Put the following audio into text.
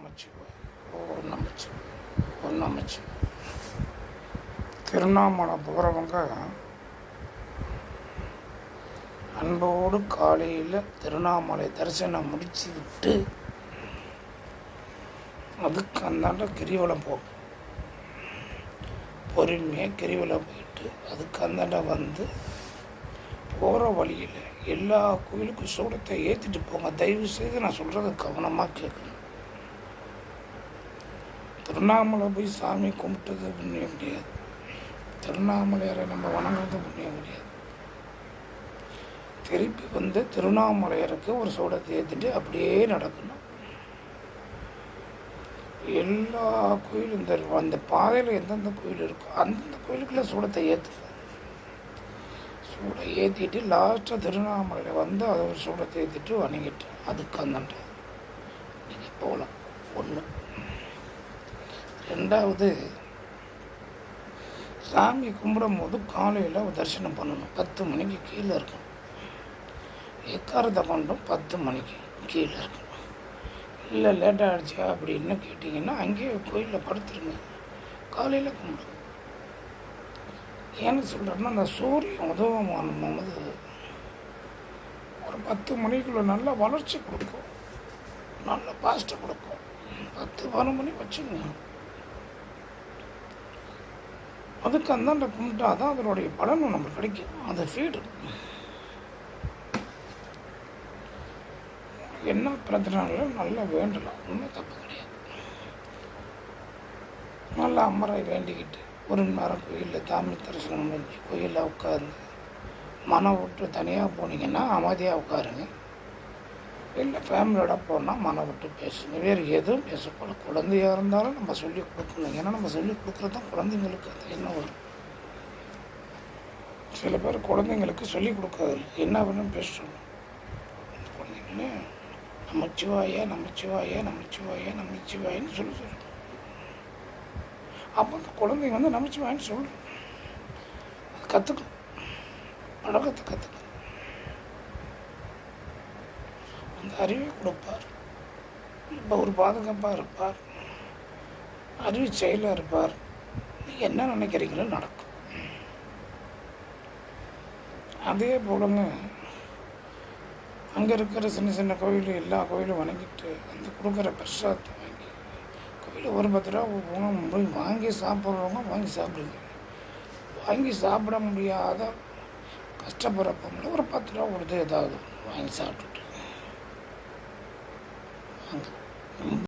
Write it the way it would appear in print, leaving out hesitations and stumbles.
நமச்சிவாய். ஓம் நமச்சிவாய். ஓம் நமச்சிவாய். திருவண்ணாமலை போகிறவங்க அன்போடு காலையில் திருவண்ணாமலை தரிசனம் முடிச்சு விட்டு அதுக்கு அந்தாண்ட கிரிவலம் போகும். பொறுமையாக கிரிவலம் போயிட்டு அதுக்கு அந்தாண்ட வந்து போகிற வழியில் எல்லா கோயிலுக்கும் சூடத்தை ஏற்றிட்டு போங்க. தயவு செய்து நான் சொல்கிறத கவனமாக கேட்கணும். திருவண்ணாமலை போய் சாமி கும்பிட்டது புண்ணியம் கிடையாது. திருவண்ணாமலையாரை நம்ம வணங்குறது புண்ணியம் கிடையாது. திருப்பி வந்து திருவண்ணாமலையருக்கு ஒரு சூடத்தை ஏற்றிட்டு அப்படியே நடக்கணும். எல்லா கோயிலும் அந்த பாதையில் எந்தெந்த கோயில் இருக்கோ அந்தந்த கோயிலுக்குள்ள சூடத்தை ஏற்றுங்க. சூடை ஏற்றிட்டு லாஸ்ட்டாக திருவண்ணாமலையில் வந்து அதை ஒரு சூடத்தை ஏற்றிட்டு வணங்கிட்டு அதுக்கு அந்தாண்ட நீங்கள் போகலாம். ஒன்று. ரெண்டாவது, சாமி கும்பிடும் போது காலையில் தரிசனம் பண்ணணும். 10 மணிக்கு கீழே இருக்கணும். எக்காரத்தை கொண்டும் 10 மணிக்கு கீழே இருக்கணும். இல்லை லேட்டாக ஆகிடுச்சா அப்படின்னு கேட்டிங்கன்னா அங்கேயே கோயிலில் படுத்துருங்க. காலையில் கும்பிடுங்க. ஏன்னு சொல்கிறேன்னா அந்த சூரியன் உதவமான போது ஒரு 10 மணிக்குள்ளே நல்ல வளர்ச்சி கொடுக்கும், நல்ல பாஸ்ட்டை கொடுக்கும். 10-12 மணி வச்சுக்கோங்க. அதுக்கு அந்தாண்ட கும்பிட்டா தான் அதனுடைய பலனும் நமக்கு கிடைக்கும். அந்த ஃபீடு என்ன பிரச்சனைனாலும் நல்லா வேண்டலாம். ஒன்றும் தப்பு கிடையாது. நல்லா அம்மரை வேண்டிக்கிட்டு 1 மணி நேரம் கோயிலில் சாமி தரிசனம் முடிஞ்சு கோயிலில் உட்காந்து மனம் விட்டு தனியாக போனீங்கன்னா அமைதியாக உட்காருங்க. இல்லை ஃபேமிலியோட போனால் மனம் விட்டு பேசுங்க. வேறு எதுவும் பேசக்கூடாது. குழந்தையாக இருந்தாலும் நம்ம சொல்லிக் கொடுக்கணும். ஏன்னா நம்ம சொல்லிக் கொடுக்குறது தான் குழந்தைங்களுக்கு அது என்ன வரும். சில பேர் குழந்தைங்களுக்கு சொல்லிக் கொடுக்காது. என்ன வேணும் பேசணும். குழந்தைங்களே நமச்சிவாய நமச்சிவாய நமச்சிவாய நமச்சிவாயின்னு சொல்லணும். அப்போ அந்த குழந்தைங்க வந்து நமச்சிவாயின்னு சொல்லணும். அது கற்றுக்கும். பழக்கத்தை கற்றுக்கும். அந்த அறிவை கொடுப்பார். இப்போ ஒரு பாதுகாப்பாக இருப்பார். அறிவு செயலாக இருப்பார். நீங்கள் என்ன நினைக்கிறீங்களோ நடக்கும். அதே போலங்க அங்கே இருக்கிற சின்ன சின்ன கோயில் எல்லா கோயிலும் வணங்கிட்டு அந்த கொடுக்குற பிரசாதத்தை வாங்கி கோயிலில் ஒரு 10 ரூபா உணவு போய் வாங்கி சாப்பிட்றவங்க வாங்கி சாப்பிடுங்க. வாங்கி சாப்பிட முடியாத கஷ்டப்படுறப்ப ஒரு 10 ரூபா கொடுத்து ஏதாவது வாங்கி சாப்பிட்டுட்டு வாங்க.